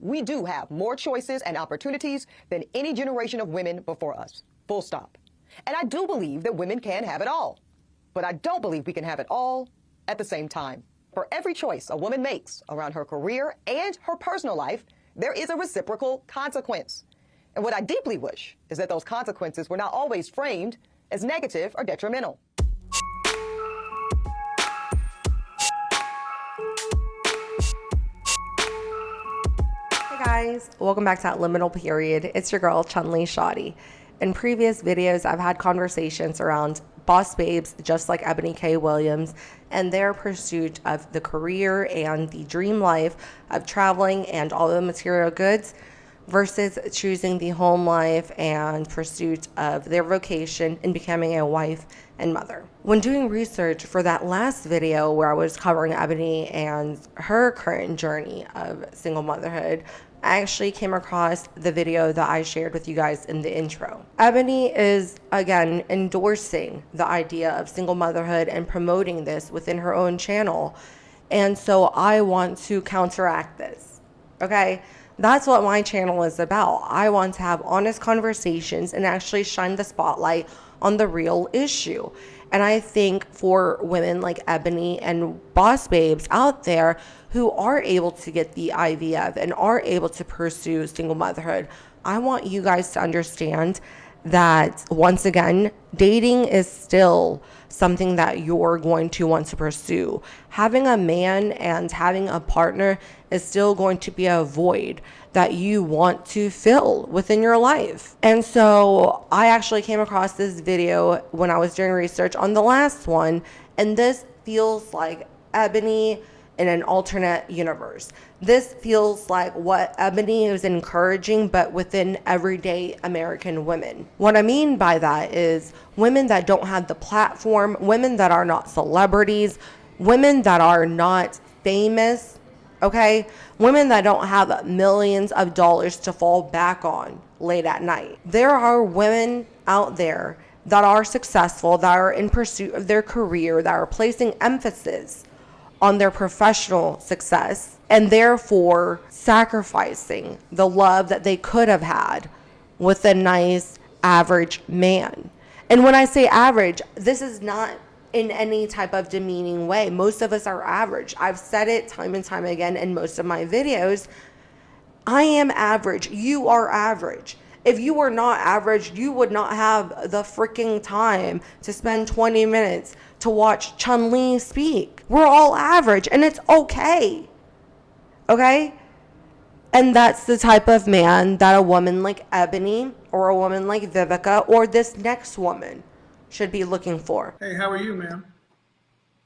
we do have more choices and opportunities than any generation of women before us. Full stop. And I do believe that women can have it all. But I don't believe we can have it all at the same time. For every choice a woman makes around her career and her personal life, there is a reciprocal consequence. And what I deeply wish is that those consequences were not always framed as negative or detrimental. Hey guys, welcome back to That Liminal Period. It's your girl, Chun-Li Shoddy. In previous videos, I've had conversations around boss babes just like Eboni K. Williams and their pursuit of the career and the dream life of traveling and all the material goods versus choosing the home life and pursuit of their vocation in becoming a wife and mother. When doing research for that last video where I was covering Eboni and her current journey of single motherhood, I actually came across the video that I shared with you guys in the intro. Eboni is, again, endorsing the idea of single motherhood and promoting this within her own channel. And so I want to counteract this, okay? That's what my channel is about. I want to have honest conversations and actually shine the spotlight on the real issue. And I think for women like Eboni and boss babes out there who are able to get the IVF and are able to pursue single motherhood, I want you guys to understand that, once again, dating is still something that you're going to want to pursue. Having a man and having a partner is still going to be a void that you want to fill within your life. And so I actually came across this video when I was doing research on the last one, and this feels like Eboni in an alternate universe. This feels like what Eboni is encouraging, but within everyday American women. What I mean by that is women that don't have the platform, women that are not celebrities, women that are not famous, okay? Women that don't have millions of dollars to fall back on late at night. There are women out there that are successful, that are in pursuit of their career, that are placing emphasis on their professional success and therefore sacrificing the love that they could have had with a nice average man. And when I say average, this is not in any type of demeaning way. Most of us are average. I've said it time and time again in most of my videos. I am average. You are average. If you were not average, you would not have the freaking time to spend 20 minutes to watch Chun-Li speak. We're all average, and it's okay. Okay? And that's the type of man that a woman like Eboni or a woman like Vivica or this next woman should be looking for. Hey, how are you, ma'am?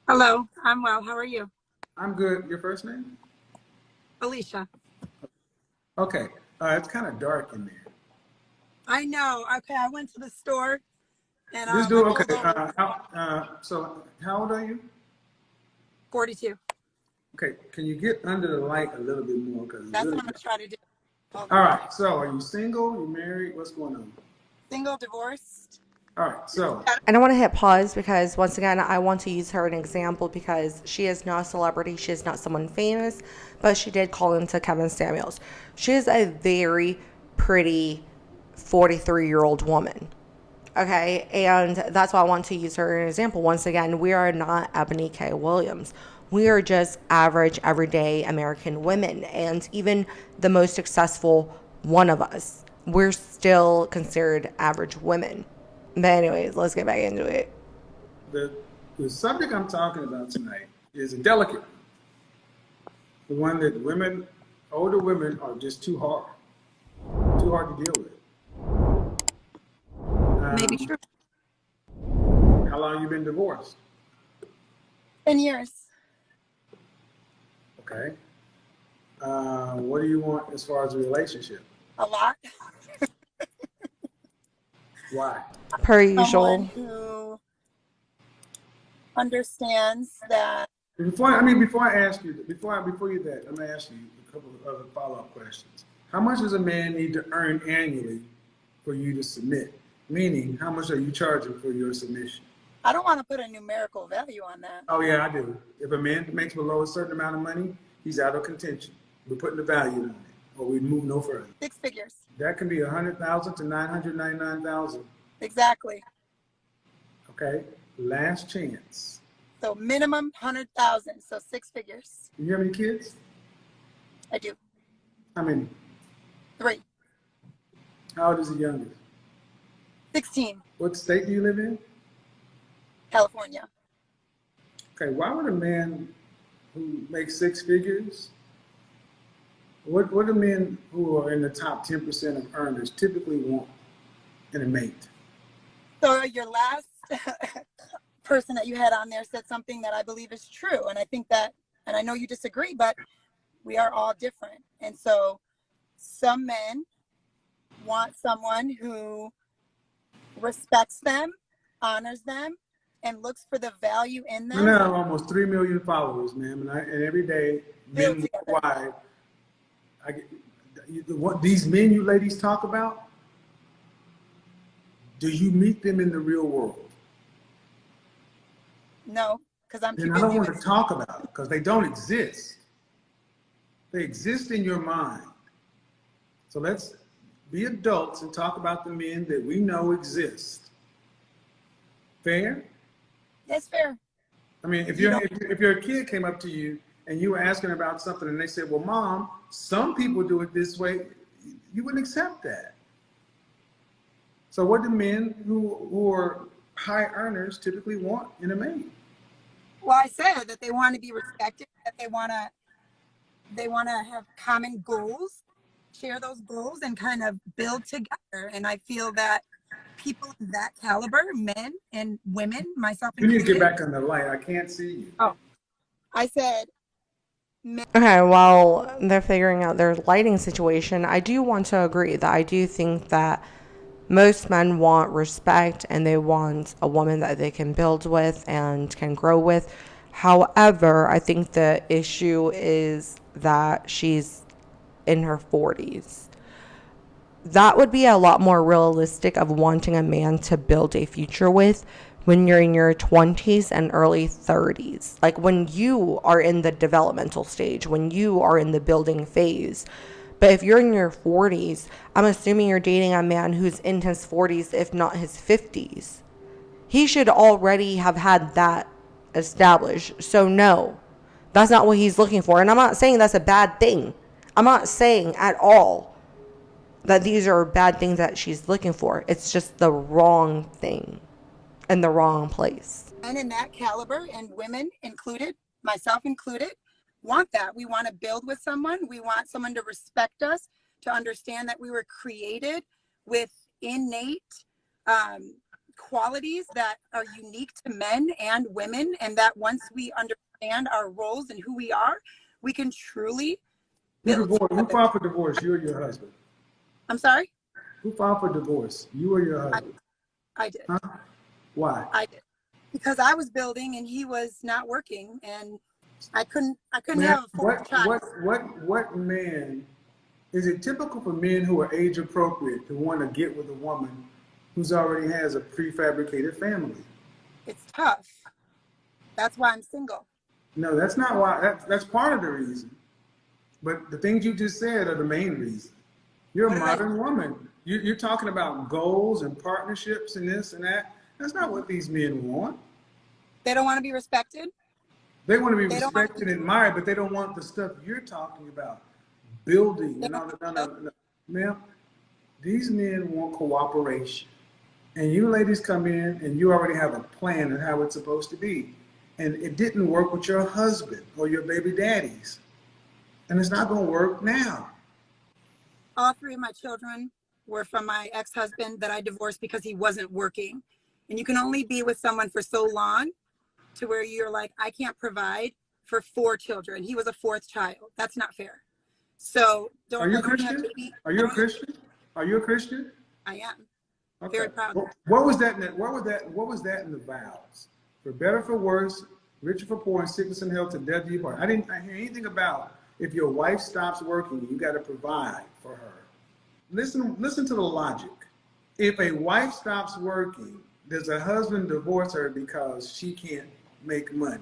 Hello, I'm well. How are you? I'm good. Your first name? Alicia. Okay. It's kind of dark in there. I know. Okay, I went to the store and Just do I okay. pulled over. So how old are you? 42. Okay. Can you get under the light a little bit more? That's what I'm gonna try to do. All right. So are you single? You married? What's going on? Single, divorced. All right. So. And I want to hit pause because, once again, I want to use her as an example because she is not a celebrity. She is not someone famous, but she did call into Kevin Samuels. She is a very pretty 43-year-old woman. Okay, and that's why I want to use her as an example. Once again, we are not Eboni K. Williams. We are just average, everyday American women. And even the most successful one of us, we're still considered average women. But anyways, let's get back into it. The subject I'm talking about tonight is a delicate one. The one that women, older women, are just too hard to deal with. Maybe true. How long you been divorced? 10 years. Okay. What do you want as far as a relationship? A lot. Why? Per usual. Someone who understands that. Before I ask you, before you that, I'm gonna ask you a couple of other follow-up questions. How much does a man need to earn annually for you to submit? Meaning, how much are you charging for your submission? I don't want to put a numerical value on that. Oh yeah, I do. If a man makes below a certain amount of money, he's out of contention. We're putting the value on it. or we move no further? 6 figures. That can be 100,000 to 999,000. Exactly. Okay. Last chance. So minimum 100,000. So 6 figures. You have any kids? I do. How many? 3. How old is the youngest? 16. What state do you live in? California. Okay, why would a man who makes 6 figures, what do men who are in the top 10% of earners typically want in a mate? So your last person that you had on there said something that I believe is true. And I think that, and I know you disagree, but we are all different. And so some men want someone who respects them, honors them, and looks for the value in them. I have almost 3 million followers, ma'am, and every day, men worldwide, what these men you ladies talk about, do you meet them in the real world? No, because I'm too And busy. I don't want to talk about it because they don't exist. They exist in your mind. So let's be adults and talk about the men that we know exist. Fair? That's fair. I mean, if your kid came up to you and you were asking about something and they said, well, Mom, some people do it this way, you wouldn't accept that. So what do men who are high earners typically want in a mate? Well, I said that they want to be respected, that they want to have common goals, share those goals, and kind of build together. And I feel that people of that caliber, men and women, myself You need included. to get back on the light. I can't see you. Oh, I said men. Okay, while they're figuring out their lighting situation, I do want to agree that I do think that most men want respect and they want a woman that they can build with and can grow with. However, I think the issue is that she's in her 40s. That would be a lot more realistic of wanting a man to build a future with when you're in your 20s and early 30s. Like when you are in the developmental stage, when you are in the building phase. But if you're in your 40s, I'm assuming you're dating a man who's in his 40s, if not his 50s. He should already have had that established. So no, that's not what he's looking for. And I'm not saying that's a bad thing. I'm not saying at all that these are bad things that she's looking for. It's just the wrong thing in the wrong place. Men in that caliber, and women included, myself included, want that. We want to build with someone. We want someone to respect us, to understand that we were created with innate qualities that are unique to men and women, and that once we understand our roles and who we are, we can truly build. Who filed for divorce, you or your husband? I'm sorry? Who filed for divorce, you or your husband? I did. Huh? Why? I did. Because I was building and he was not working, and I couldn't have a fourth child. What man, is it typical for men who are age appropriate to want to get with a woman who's already has a prefabricated family? It's tough. That's why I'm single. No, that's not why. That's part of the reason. But the things you just said are the main reason. You're a modern woman. You're talking about goals and partnerships and this and that. That's not what these men want. They don't want to be respected. They want to be respected and admired, but they don't want the stuff you're talking about. Building and all that. No. Ma'am, these men want cooperation. And you ladies come in and you already have a plan of how it's supposed to be. And it didn't work with your husband or your baby daddies. And it's not going to work now. All 3 of my children were from my ex-husband that I divorced because he wasn't working. And you can only be with someone for so long to where you're like, I can't provide for 4 children. He was a 4th child. That's not fair. So don't. Are you Christian? Are you a Christian? Are you a Christian? I am. Okay. Very proud. What was that in the vows? For better, for worse, richer, for poor, in sickness and health, to death do you part. I didn't hear anything about if your wife stops working, you got to provide for her. Listen to the logic. If a wife stops working, does a husband divorce her because she can't make money?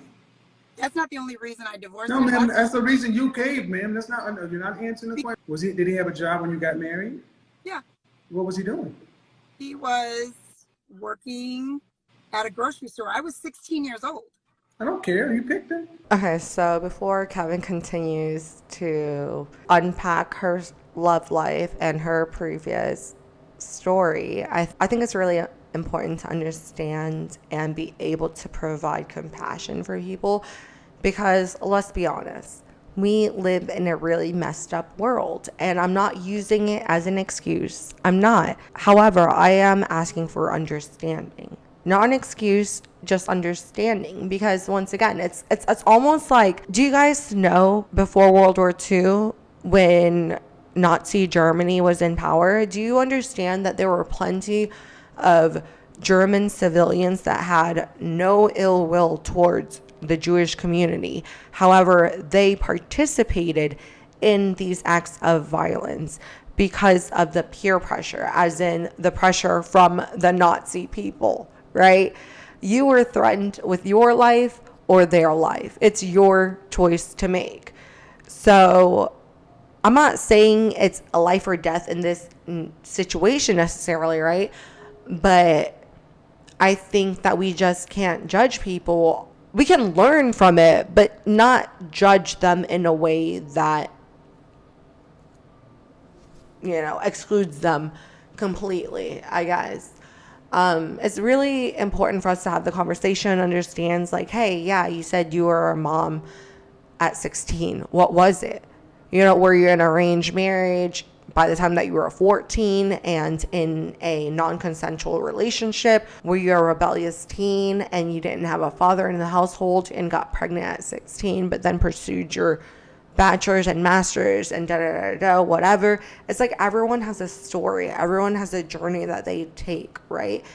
That's not the only reason I divorced No, him. man, that's the reason you caved, man. That's not, you're not answering the question. Did he have a job when you got married? Yeah. What was he doing? He was working at a grocery store. I was 16 years old. I don't care. You picked him. Okay, so before Kevin continues to unpack her love life and her previous story, I think it's really important to understand and be able to provide compassion for people, because let's be honest, we live in a really messed up world, and I'm not using it as an excuse. I'm not. However, I am asking for understanding. Not an excuse, just understanding. Because once again, it's almost like, do you guys know before World War II, when Nazi Germany was in power, do you understand that there were plenty of German civilians that had no ill will towards the Jewish community? However, they participated in these acts of violence because of the peer pressure, as in the pressure from the Nazi people, right? You were threatened with your life or their life. It's your choice to make. So I'm not saying it's a life or death in this situation necessarily, right? But I think that we just can't judge people. We can learn from it, but not judge them in a way that, excludes them completely, I guess. It's really important for us to have the conversation, understands like, hey, yeah, you said you were a mom at 16. What was it? Were you in an arranged marriage by the time that you were 14 and in a non-consensual relationship? Were you a rebellious teen and you didn't have a father in the household and got pregnant at 16, but then pursued your bachelor's and master's and whatever? It's like everyone has a story. Everyone has a journey that they take, right?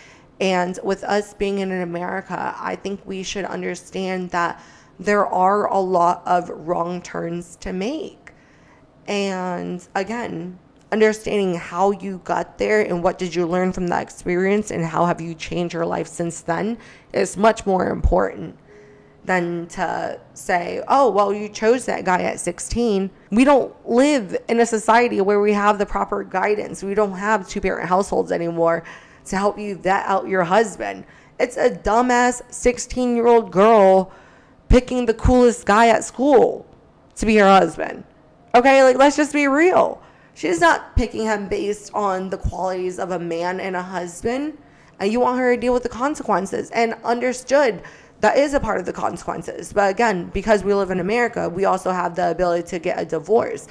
And with us being in America, I think we should understand that there are a lot of wrong turns to make. And again, understanding how you got there and what did you learn from that experience and how have you changed your life since then is much more important than to say, oh, well, you chose that guy at 16. We don't live in a society where we have the proper guidance. We don't have two-parent households anymore to help you vet out your husband. It's a dumbass 16-year-old girl picking the coolest guy at school to be her husband. Okay, like, let's just be real. She's not picking him based on the qualities of a man and a husband, and you want her to deal with the consequences. And understood, that is a part of the consequences. But again, because we live in America, we also have the ability to get a divorce.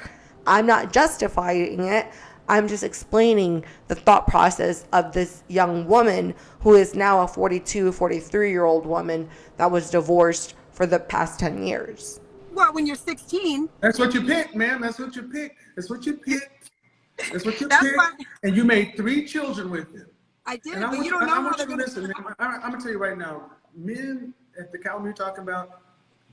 I'm not justifying it. I'm just explaining the thought process of this young woman who is now a 42, 43-year-old woman that was divorced for the past 10 years. Well, when you're 16. That's what you picked, man. That's what you picked. That's what you picked. That's what you That's picked. why, and you made 3 children with him. I did, And but you don't know how they're going to listen, man. I'm going to tell you right now, men at the caliber you're talking about,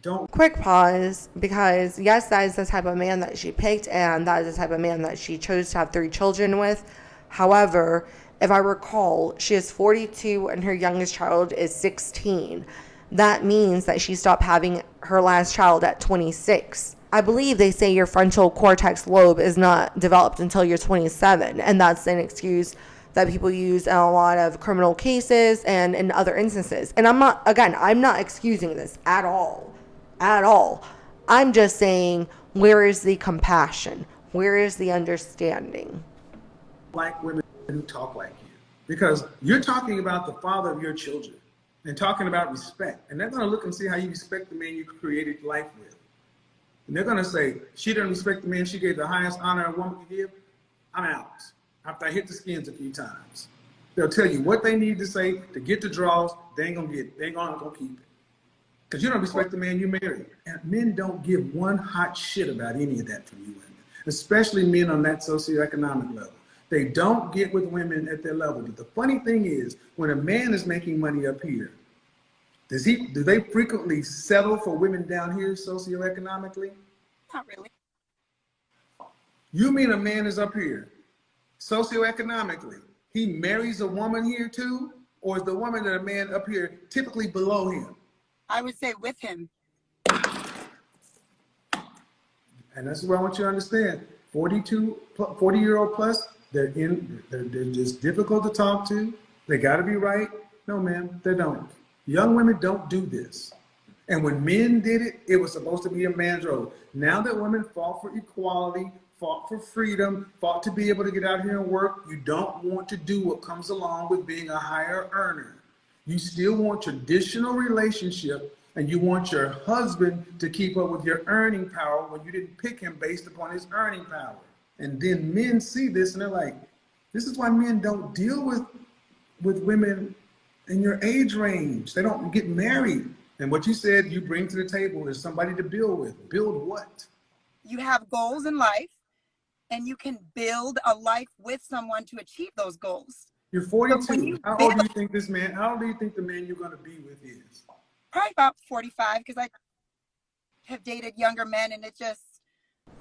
don't. Quick pause, because yes, that is the type of man that she picked, and that is the type of man that she chose to have 3 children with. However, if I recall, she is 42 and her youngest child is 16. That means that she stopped having her last child at 26. I believe they say your frontal cortex lobe is not developed until you're 27, and that's an excuse that people use in a lot of criminal cases and in other instances. And I'm not excusing this at all. I'm just saying, where is the compassion? Where is the understanding? Like women who talk like you, because you're talking about the father of your children and talking about respect. And they're going to look and see how you respect the man you created life with. And they're going to say, she doesn't respect the man she gave the highest honor a woman could give. I'm out. After I hit the skins a few times. They'll tell you what they need to say to get the draws. They ain't going to get it. They ain't going to keep it. Because you don't respect the man you married. And men don't give one hot shit about any of that from you women. Especially men on that socioeconomic level. They don't get with women at their level. But the funny thing is, when a man is making money up here, do they frequently settle for women down here socioeconomically? Not really. You mean a man is up here socioeconomically, he marries a woman here too? Or is the woman that a man up here typically below him? I would say with him. And that's what I want you to understand. 40-year-old plus, they're just difficult to talk to. They got to be right. No, ma'am, they don't. Young women don't do this. And when men did it, it was supposed to be a man's role. Now that women fought for equality, fought for freedom, fought to be able to get out here and work, you don't want to do what comes along with being a higher earner. You still want traditional relationship, and you want your husband to keep up with your earning power when you didn't pick him based upon his earning power. And then men see this and they're like, this is why men don't deal with women in your age range. They don't get married. And what you said you bring to the table is somebody to build with. Build what? You have goals in life, and you can build a life with someone to achieve those goals. You're But 42. How old do you think this man, how old do you think the man you're going to be with is? Probably about 45, because I have dated younger men, and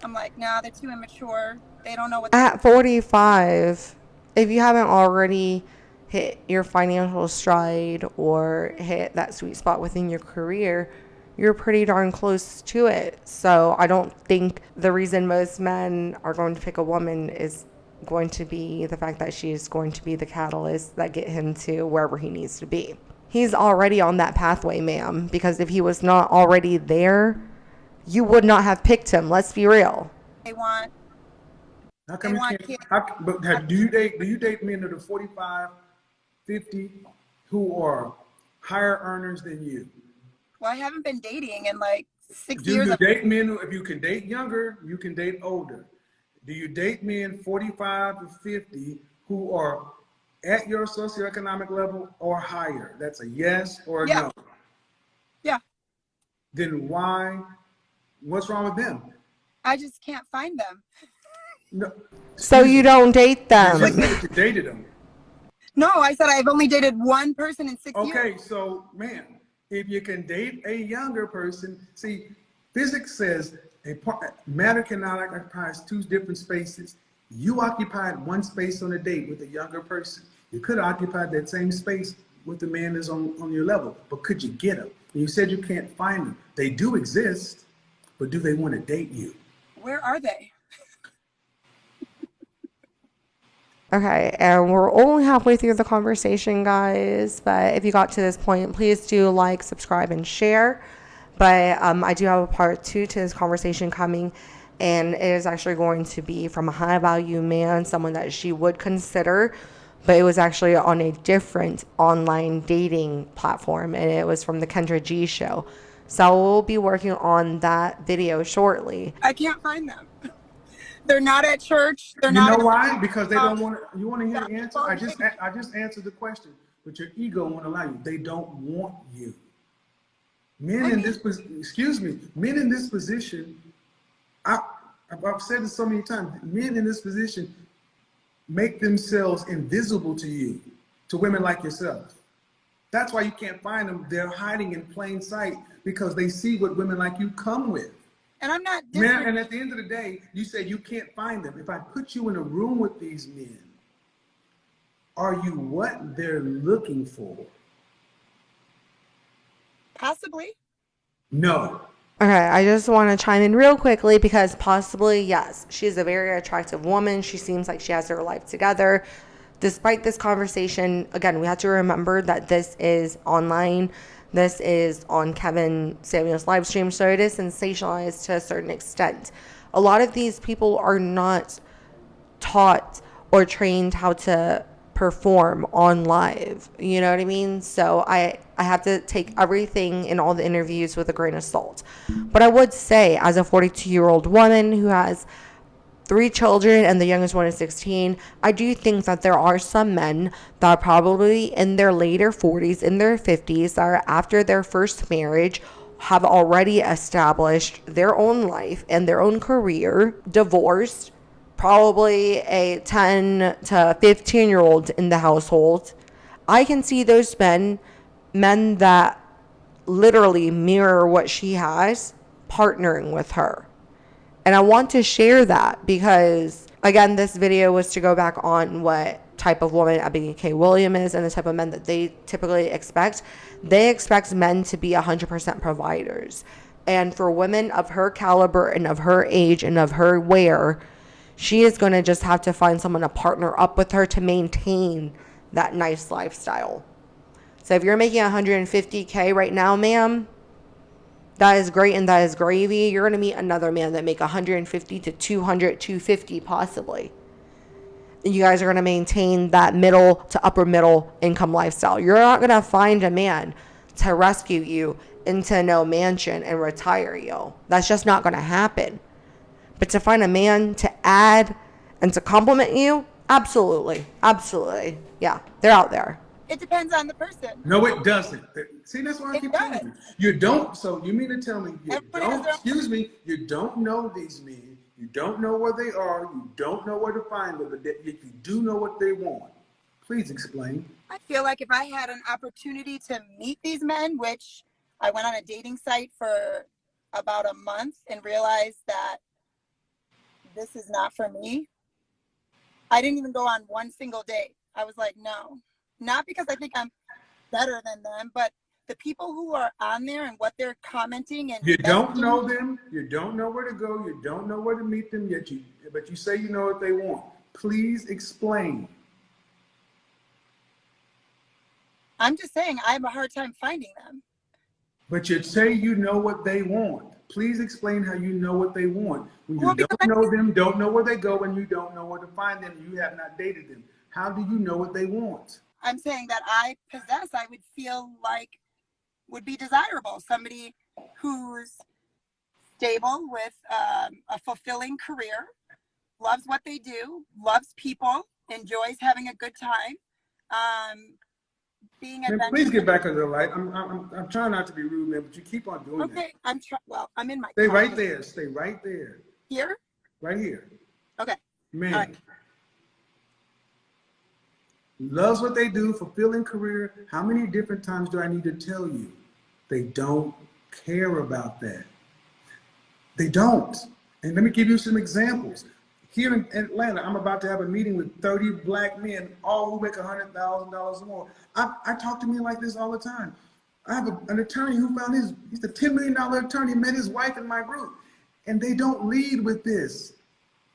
I'm like, nah, they're too immature. They don't know what At 45, if you haven't already hit your financial stride or hit that sweet spot within your career, you're pretty darn close to it. So I don't think the reason most men are going to pick a woman is going to be the fact that she's going to be the catalyst that get him to wherever he needs to be. He's already on that pathway, ma'am, because if he was not already there, you would not have picked him. Let's be real. they want. How come They you want can't, kids. do you date men that are 45, 50 who are higher earners than you? Well, I haven't been dating in like 6 Do years. you date men who, if you can date younger, you can date older? Do you date men 45 to 50 who are at your socioeconomic level or higher? That's a yes or a Yeah. no. Yeah, Then what's wrong with them? I just can't find them. No. So you don't date You them. just said you dated them. No, I said I've only dated one person in 6 years. Okay, so man, if you can date a younger person, see, physics says matter cannot occupy two different spaces. You occupied one space on a date with a younger person. You could have occupied that same space with the man that's on your level, but could you get them? And you said you can't find them. They do exist, but do they want to date you? Where are they? Okay, and we're only halfway through the conversation, guys. But if you got to this point, please do like, subscribe, and share. But I do have a part 2 to this conversation coming, and it is actually going to be from a high-value man, someone that she would consider, but it was actually on a different online dating platform, and it was from the Kendra G show. So we'll be working on that video shortly. I can't find them. They're not at church. They're You not. know why? Because they don't want to. You want to hear the Yeah. answer? I just answered the question, but your ego won't allow you. They don't want you. Men in this men in this position. I've said this so many times. Men in this position make themselves invisible to you, to women like yourself. That's why you can't find them. They're hiding in plain sight because they see what women like you come with. And I'm not. Man, and at the end of the day, you say you can't find them. If I put you in a room with these men, are you what they're looking for? Possibly. No. Okay, I just want to chime in real quickly because possibly, yes, she's a very attractive woman. She seems like she has her life together. Despite this conversation, again, we have to remember that this is online. This is on Kevin Samuel's live stream, so it is sensationalized to a certain extent. A lot of these people are not taught or trained how to perform on live. You know what I mean? So I have to take everything in all the interviews with a grain of salt. But I would say, as a 42-year-old woman who has 3 children and the youngest one is 16, I do think that there are some men that are probably in their later 40s, in their 50s, that are after their first marriage, have already established their own life and their own career, divorced, probably a 10 to 15-year-old in the household. I can see those men that literally mirror what she has, partnering with her. And I want to share that because, again, this video was to go back on what type of woman Eboni K. Williams is and the type of men that they typically expect. They expect men to be 100% providers. And for women of her caliber and of her age and of her wear, she is going to just have to find someone to partner up with her to maintain that nice lifestyle. So if you're making $150K right now, ma'am, that is great and that is gravy. You're going to meet another man that make 150 to 200, 250 possibly. And you guys are going to maintain that middle to upper middle income lifestyle. You're not going to find a man to rescue you into no mansion and retire you. That's just not going to happen. But to find a man to add and to compliment you, absolutely. Absolutely. Yeah, they're out there. It depends on the person. No, it doesn't. See, that's why I It keep does. telling you. You don't. So you mean to tell me you Everybody has don't? their own- Excuse me. You don't know these men. You don't know where they are. You don't know where to find them. But if you do know what they want, please explain. I feel like if I had an opportunity to meet these men, which I went on a dating site for about a month and realized that this is not for me. I didn't even go on one single date. I was like, no, not because I think I'm better than them, but the people who are on there and what they're commenting and You don't know them. You don't know where to go. You don't know where to meet them yet. But you say you know what they want. Please explain. I'm just saying I have a hard time finding them. But you say you know what they want. Please explain how you know what they want. When you Well, don't because know them, don't know where they go, and you don't know where to find them, you have not dated them. How do you know what they want? I'm saying that I possess, I would feel like would be desirable. Somebody who's stable with a fulfilling career, loves what they do, loves people, enjoys having a good time, being Man, adventurous. please get back under the light. I'm trying not to be rude, man, but you keep on doing that. Okay, well, I'm in my Stay car. right there. Stay right there. Here? Right here. Okay. Man. All right. Loves what they do, fulfilling career. How many different times do I need to tell you? They don't care about that. They don't. And let me give you some examples. Here in Atlanta, I'm about to have a meeting with 30 black men, all who make $100,000 or more. I talk to men like this all the time. I have an attorney who found he's a $10 million attorney, met his wife in my group. And they don't lead with this.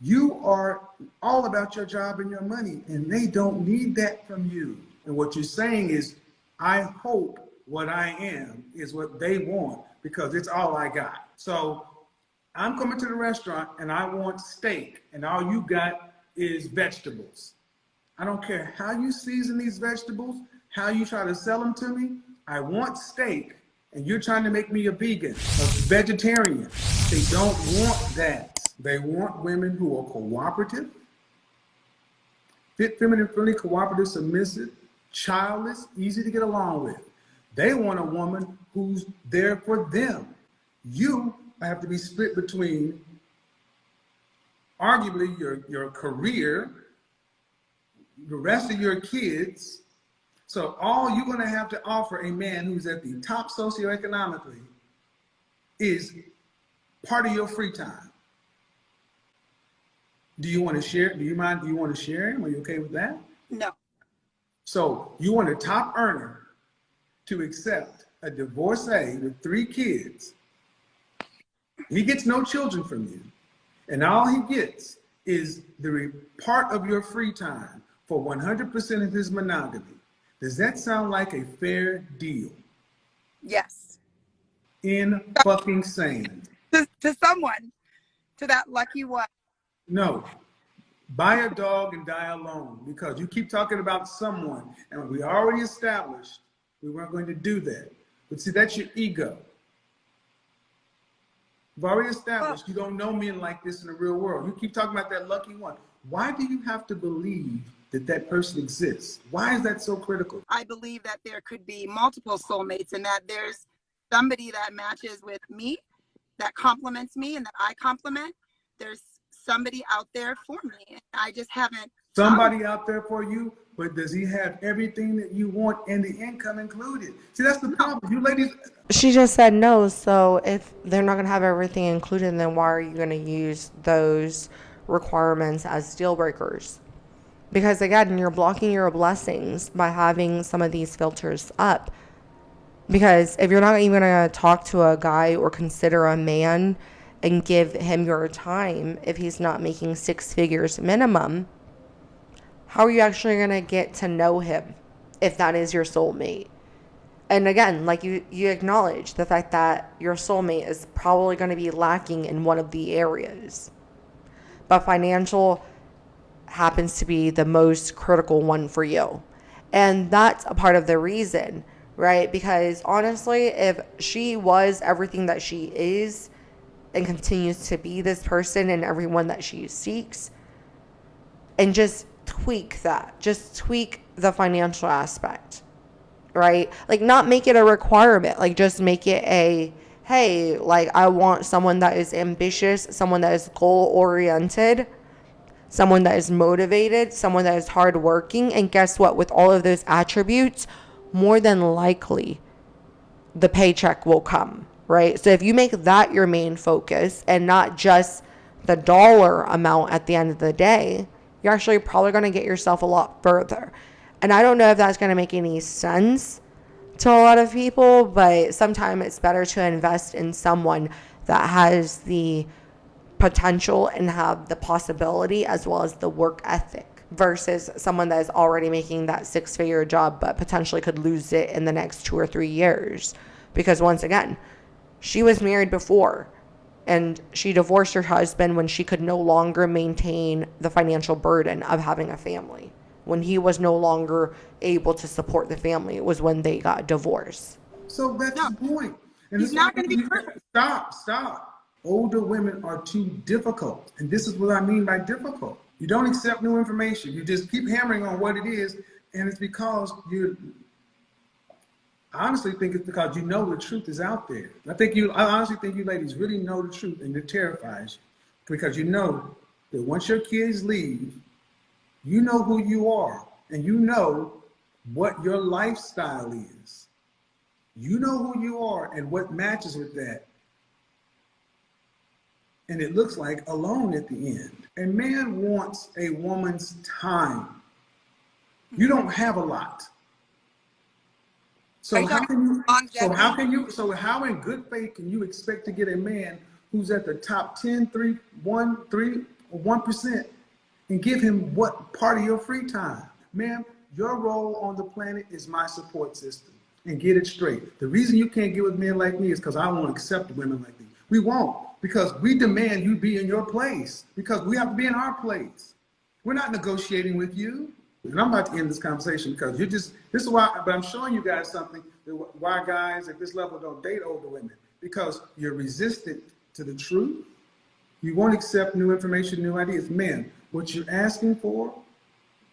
You are all about your job and your money, and they don't need that from you. And what you're saying is, I hope what I am is what they want because it's all I got. So I'm coming to the restaurant and I want steak, and all you got is vegetables. I don't care how you season these vegetables, how you try to sell them to me. I want steak, and you're trying to make me a vegan, a vegetarian. They don't want that. They want women who are cooperative, fit, feminine, friendly, cooperative, submissive, childless, easy to get along with. They want a woman who's there for them. You have to be split between arguably your career, the rest of your kids. So all you're going to have to offer a man who's at the top socioeconomically is part of your free time. Do you want to share? Do you mind? Do you want to share him? Are you okay with that? No. So you want a top earner to accept a divorcee with 3 kids. He gets no children from you. And all he gets is the part of your free time for 100% of his monogamy. Does that sound like a fair deal? Yes. In fucking sand. To someone, to that lucky one. No. Buy a dog and die alone, because you keep talking about someone, and we already established we weren't going to do that. But see, that's your ego. We've already established you don't know men like this in the real world. You keep talking about that lucky one. Why do you have to believe that that person exists? Why is that so critical? I believe that there could be multiple soulmates and that there's somebody that matches with me, that compliments me and that I compliment. There's somebody out there for me. I just haven't. Somebody out there for you, but does he have everything that you want and the income included? See, that's the problem. You ladies. She just said no. So if they're not going to have everything included, then why are you going to use those requirements as deal breakers? Because again, you're blocking your blessings by having some of these filters up. Because if you're not even going to talk to a guy or consider a man and give him your time if he's not making 6 figures minimum, how are you actually going to get to know him if that is your soulmate? And again, like you acknowledge the fact that your soulmate is probably going to be lacking in one of the areas. But financial happens to be the most critical one for you. And that's a part of the reason, right? Because honestly, if she was everything that she is and continues to be this person and everyone that she seeks, and just tweak that, just tweak the financial aspect, right? Like, not make it a requirement, like just make it a, hey, like I want someone that is ambitious, someone that is goal oriented, someone that is motivated, someone that is hardworking. And guess what? With all of those attributes, more than likely the paycheck will come, right? So if you make that your main focus and not just the dollar amount at the end of the day, you're actually probably going to get yourself a lot further. And I don't know if that's going to make any sense to a lot of people, but sometimes it's better to invest in someone that has the potential and have the possibility as well as the work ethic versus someone that is already making that 6-figure job but potentially could lose it in the next 2 or 3 years. Because once again, she was married before and she divorced her husband when she could no longer maintain the financial burden of having a family. When he was no longer able to support the family, it was when they got divorced. So that's the point. And He's not going to be perfect. Stop. Older women are too difficult. And this is what I mean by difficult. You don't accept new information. You just keep hammering on what it is. And it's because I honestly think it's because you know the truth is out there. I honestly think you ladies really know the truth, and it terrifies you because you know that once your kids leave, you know who you are and you know what your lifestyle is. You know who you are and what matches with that. And it looks like alone at the end. A man wants a woman's time. You don't have a lot. So how in good faith can you expect to get a man who's at the top 10, 1%, and give him what part of your free time? Ma'am, your role on the planet is my support system. And get it straight. The reason you can't get with men like me is because I won't accept women like me. We won't, because we demand you be in your place, because we have to be in our place. We're not negotiating with you. And I'm about to end this conversation because this is why, but I'm showing you guys something, why guys at this level don't date older women, because you're resistant to the truth. You won't accept new information, new ideas. Man, what you're asking for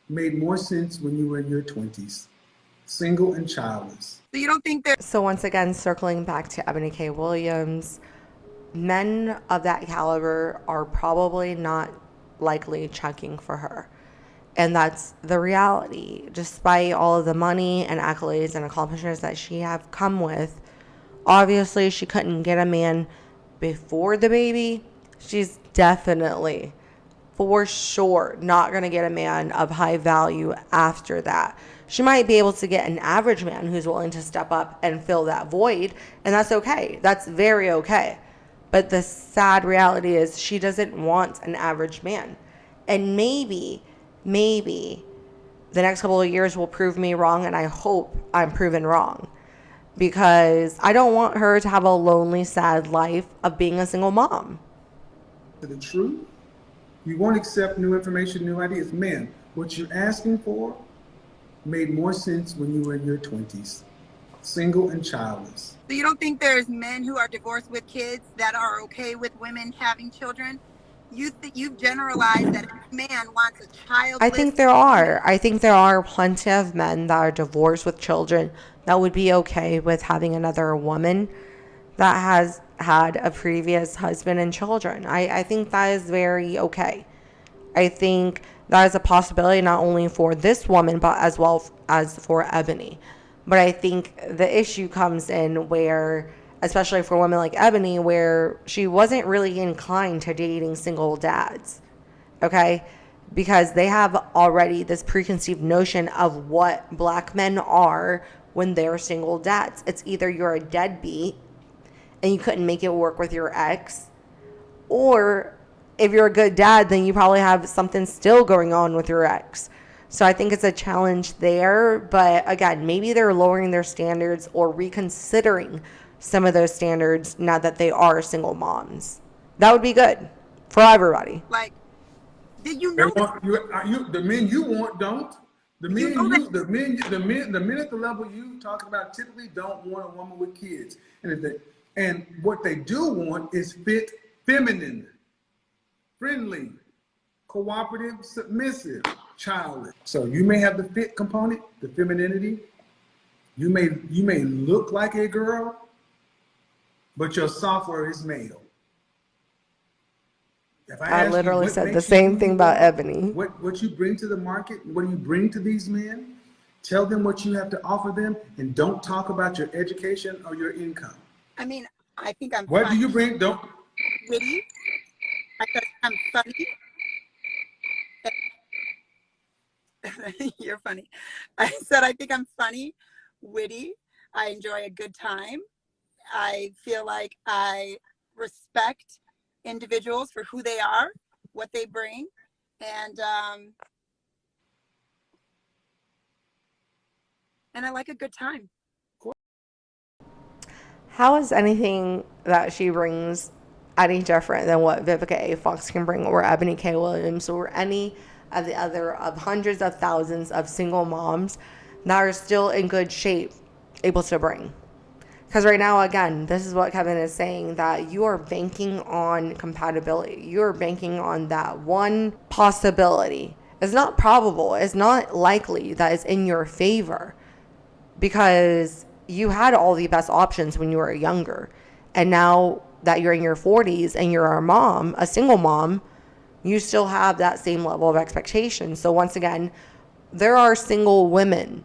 made more sense when you were in your 20s, single and childless. So you don't think there's... So once again, circling back to Eboni K. Williams, men of that caliber are probably not likely checking for her. And that's the reality. Despite all of the money and accolades and accomplishments that she have come with, obviously she couldn't get a man before the baby. She's definitely, for sure, not going to get a man of high value after that. She might be able to get an average man who's willing to step up and fill that void, and that's okay. That's very okay. But the sad reality is she doesn't want an average man. And maybe the next couple of years will prove me wrong, and I hope I'm proven wrong, because I don't want her to have a lonely, sad life of being a single mom. To the truth, you won't accept new information, new ideas. Man, what you're asking for made more sense when you were in your 20s, single and childless. So you don't think there's men who are divorced with kids that are okay with women having children? You've generalized that a man wants a childless... I think there are. I think there are plenty of men that are divorced with children that would be okay with having another woman that has had a previous husband and children. I think that is very okay. I think that is a possibility not only for this woman, but as well as for Eboni. But I think the issue comes in where, especially for women like Eboni, where she wasn't really inclined to dating single dads, okay? Because they have already this preconceived notion of what black men are, when they're single dads. It's either you're a deadbeat and you couldn't make it work with your ex, or if you're a good dad, then you probably have something still going on with your ex. So I think it's a challenge there. But again, maybe they're lowering their standards or reconsidering some of those standards now that they are single moms. That would be good for everybody. Like, did you know that? The men you want don't. The men know that- the men at the level you talking about typically don't want a woman with kids. And what they do want is fit, feminine, friendly, cooperative, submissive, childless. So you may have the fit component, the femininity. You may look like a girl, but your software is male. If I ask literally what said the makes same who thing you about are, Ebony. What you bring to the market, what do you bring to these men? Tell them what you have to offer them, and don't talk about your education or your income. I mean, I think I'm What do funny, you bring? Don't. witty. I said I'm funny. You're funny. I said I think I'm funny, witty. I enjoy a good time. I feel like I respect individuals for who they are, what they bring, and I like a good time. How is anything that she brings any different than what Vivica A. Fox can bring, or Ebony K. Williams, or any of the other of hundreds of thousands of single moms that are still in good shape able to bring? Because right now, again, this is what Kevin is saying, that you are banking on compatibility. You are banking on that one possibility. It's not probable. It's not likely that it's in your favor, because you had all the best options when you were younger. And now that you're in your 40s and you're a mom, a single mom, you still have that same level of expectation. So once again, there are single women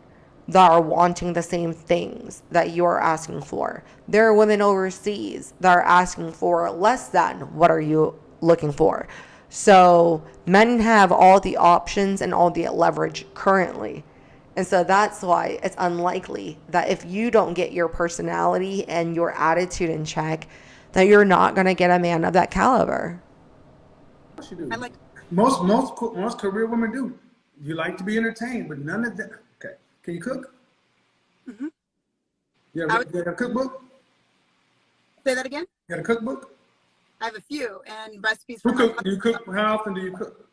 that are wanting the same things that you're asking for. There are women overseas that are asking for less than what are you looking for. So men have all the options and all the leverage currently. And so that's why it's unlikely that if you don't get your personality and your attitude in check, that you're not going to get a man of that caliber. You do. I like Most career women do. You like to be entertained, but none of that. Okay. Can you cook? Mm-hmm. You have a cookbook? Say that again. You got a cookbook? I have a few and recipes Who for cook? Do you cook? How often do you cook?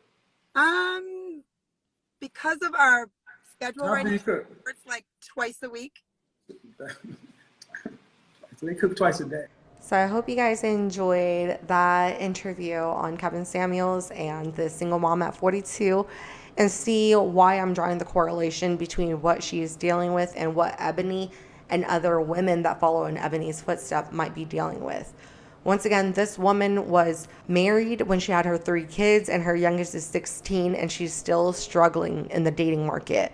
Because of our schedule How right often do now, you cook? it's like twice a week. So they cook twice a day. So I hope you guys enjoyed that interview on Kevin Samuels and the single mom at 42, and see why I'm drawing the correlation between what she's dealing with and what Ebony and other women that follow in Ebony's footsteps might be dealing with. Once again, this woman was married when she had her 3 kids, and her youngest is 16, and she's still struggling in the dating market.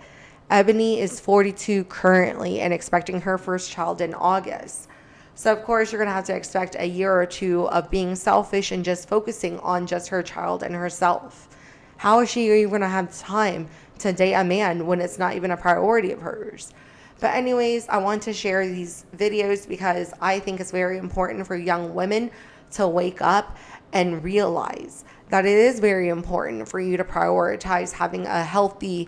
Ebony is 42 currently and expecting her first child in August. So of course you're going to have to expect a year or two of being selfish and just focusing on just her child and herself. How is she even going to have time to date a man when it's not even a priority of hers? But anyways, I want to share these videos because I think it's very important for young women to wake up and realize that it is very important for you to prioritize having a healthy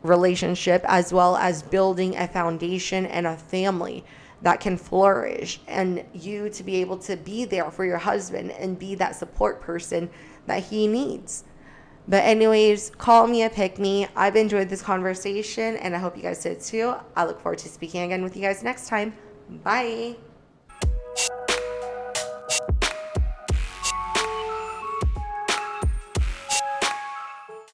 relationship, as well as building a foundation and a family that can flourish, and you to be able to be there for your husband and be that support person that he needs. But anyways, call me a pick me. I've enjoyed this conversation and I hope you guys did too. I look forward to speaking again with you guys next time. Bye.